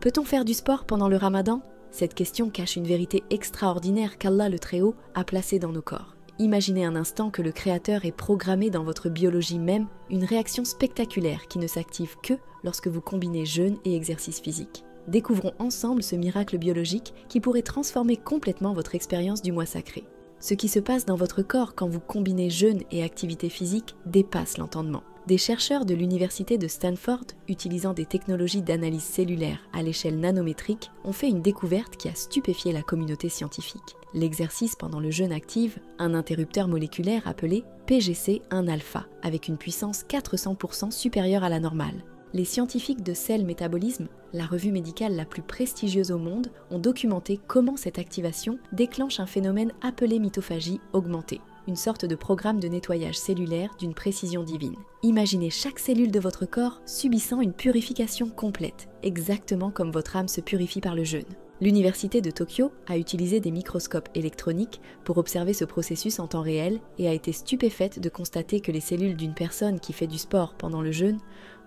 Peut-on faire du sport pendant le Ramadan? Cette question cache une vérité extraordinaire qu'Allah le Très-Haut a placée dans nos corps. Imaginez un instant que le Créateur ait programmé dans votre biologie même une réaction spectaculaire qui ne s'active que lorsque vous combinez jeûne et exercice physique. Découvrons ensemble ce miracle biologique qui pourrait transformer complètement votre expérience du mois sacré. Ce qui se passe dans votre corps quand vous combinez jeûne et activité physique dépasse l'entendement. Des chercheurs de l'université de Stanford, utilisant des technologies d'analyse cellulaire à l'échelle nanométrique, ont fait une découverte qui a stupéfié la communauté scientifique. L'exercice pendant le jeûne active un interrupteur moléculaire appelé PGC1-alpha, avec une puissance 400% supérieure à la normale. Les scientifiques de Cell Metabolism, la revue médicale la plus prestigieuse au monde, ont documenté comment cette activation déclenche un phénomène appelé mitophagie augmentée, une sorte de programme de nettoyage cellulaire d'une précision divine. Imaginez chaque cellule de votre corps subissant une purification complète, exactement comme votre âme se purifie par le jeûne. L'université de Tokyo a utilisé des microscopes électroniques pour observer ce processus en temps réel et a été stupéfaite de constater que les cellules d'une personne qui fait du sport pendant le jeûne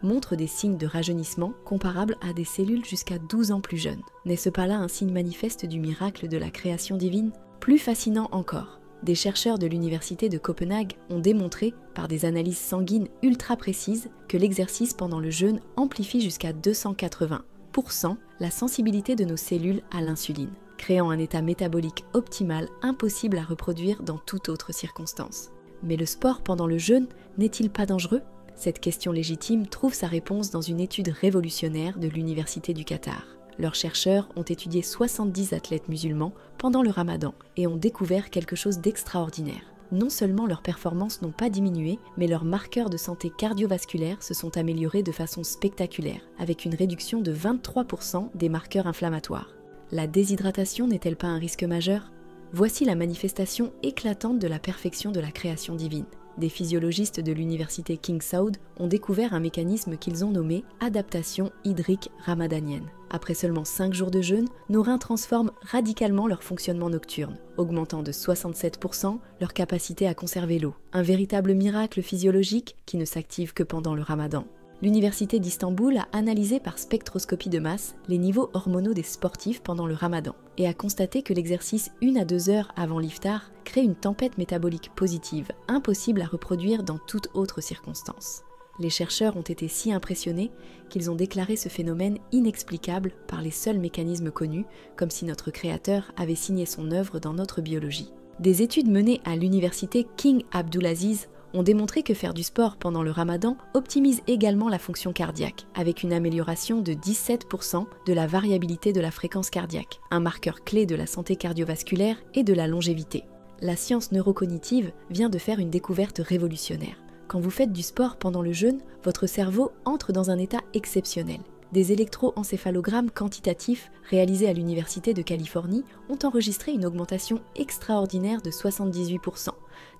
montrent des signes de rajeunissement comparables à des cellules jusqu'à 12 ans plus jeunes. N'est-ce pas là un signe manifeste du miracle de la création divine? Plus fascinant encore, des chercheurs de l'université de Copenhague ont démontré, par des analyses sanguines ultra précises, que l'exercice pendant le jeûne amplifie jusqu'à 280% la sensibilité de nos cellules à l'insuline, créant un état métabolique optimal impossible à reproduire dans toute autre circonstance. Mais le sport pendant le jeûne n'est-il pas dangereux? Cette question légitime trouve sa réponse dans une étude révolutionnaire de l'Université du Qatar. Leurs chercheurs ont étudié 70 athlètes musulmans pendant le Ramadan et ont découvert quelque chose d'extraordinaire. Non seulement leurs performances n'ont pas diminué, mais leurs marqueurs de santé cardiovasculaire se sont améliorés de façon spectaculaire, avec une réduction de 23% des marqueurs inflammatoires. La déshydratation n'est-elle pas un risque majeur? Voici la manifestation éclatante de la perfection de la création divine. Des physiologistes de l'université King Saud ont découvert un mécanisme qu'ils ont nommé adaptation hydrique ramadanienne. Après seulement 5 jours de jeûne, nos reins transforment radicalement leur fonctionnement nocturne, augmentant de 67% leur capacité à conserver l'eau. Un véritable miracle physiologique qui ne s'active que pendant le Ramadan. L'université d'Istanbul a analysé par spectroscopie de masse les niveaux hormonaux des sportifs pendant le Ramadan et a constaté que l'exercice 1 à 2 heures avant l'iftar crée une tempête métabolique positive, impossible à reproduire dans toute autre circonstance. Les chercheurs ont été si impressionnés qu'ils ont déclaré ce phénomène inexplicable par les seuls mécanismes connus, comme si notre créateur avait signé son œuvre dans notre biologie. Des études menées à l'université King Abdulaziz ont démontré que faire du sport pendant le Ramadan optimise également la fonction cardiaque, avec une amélioration de 17% de la variabilité de la fréquence cardiaque, un marqueur clé de la santé cardiovasculaire et de la longévité. La science neurocognitive vient de faire une découverte révolutionnaire. Quand vous faites du sport pendant le jeûne, votre cerveau entre dans un état exceptionnel. Des électroencéphalogrammes quantitatifs réalisés à l'Université de Californie ont enregistré une augmentation extraordinaire de 78%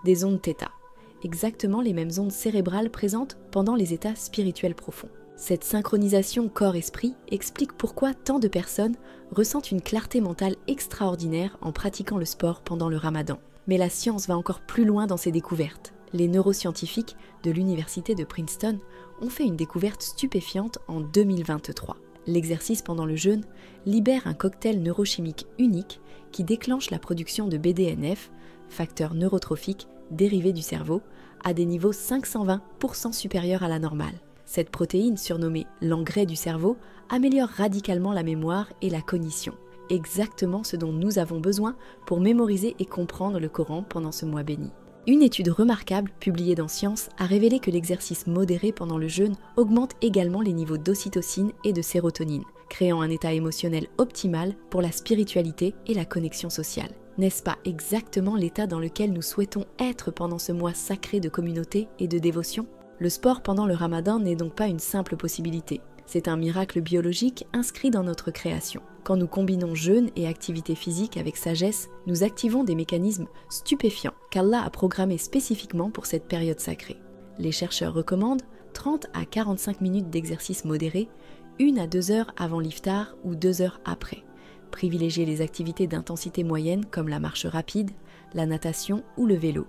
des ondes θ. Exactement les mêmes ondes cérébrales présentes pendant les états spirituels profonds. Cette synchronisation corps-esprit explique pourquoi tant de personnes ressentent une clarté mentale extraordinaire en pratiquant le sport pendant le Ramadan. Mais la science va encore plus loin dans ses découvertes. Les neuroscientifiques de l'université de Princeton ont fait une découverte stupéfiante en 2023. L'exercice pendant le jeûne libère un cocktail neurochimique unique qui déclenche la production de BDNF, facteur neurotrophique dérivé du cerveau, à des niveaux 520% supérieurs à la normale. Cette protéine, surnommée l'engrais du cerveau, améliore radicalement la mémoire et la cognition, exactement ce dont nous avons besoin pour mémoriser et comprendre le Coran pendant ce mois béni. Une étude remarquable, publiée dans Science, a révélé que l'exercice modéré pendant le jeûne augmente également les niveaux d'ocytocine et de sérotonine, créant un état émotionnel optimal pour la spiritualité et la connexion sociale. N'est-ce pas exactement l'état dans lequel nous souhaitons être pendant ce mois sacré de communauté et de dévotion? Le sport pendant le Ramadan n'est donc pas une simple possibilité. C'est un miracle biologique inscrit dans notre création. Quand nous combinons jeûne et activité physique avec sagesse, nous activons des mécanismes stupéfiants qu'Allah a programmés spécifiquement pour cette période sacrée. Les chercheurs recommandent 30 à 45 minutes d'exercice modéré, 1 à 2 heures avant l'iftar ou 2 heures après. Privilégiez les activités d'intensité moyenne comme la marche rapide, la natation ou le vélo.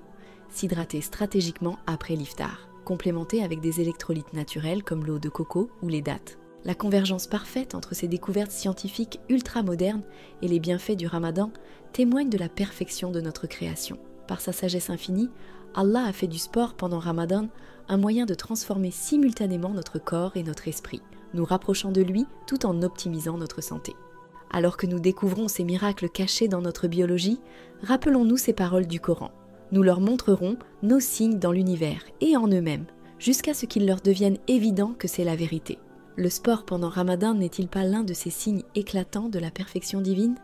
S'hydrater stratégiquement après l'iftar. Complémenter avec des électrolytes naturels comme l'eau de coco ou les dattes. La convergence parfaite entre ces découvertes scientifiques ultra-modernes et les bienfaits du Ramadan témoigne de la perfection de notre création. Par sa sagesse infinie, Allah a fait du sport pendant Ramadan un moyen de transformer simultanément notre corps et notre esprit, nous rapprochant de lui tout en optimisant notre santé. Alors que nous découvrons ces miracles cachés dans notre biologie, rappelons-nous ces paroles du Coran. Nous leur montrerons nos signes dans l'univers et en eux-mêmes, jusqu'à ce qu'il leur devienne évident que c'est la vérité. Le sport pendant Ramadan n'est-il pas l'un de ces signes éclatants de la perfection divine ?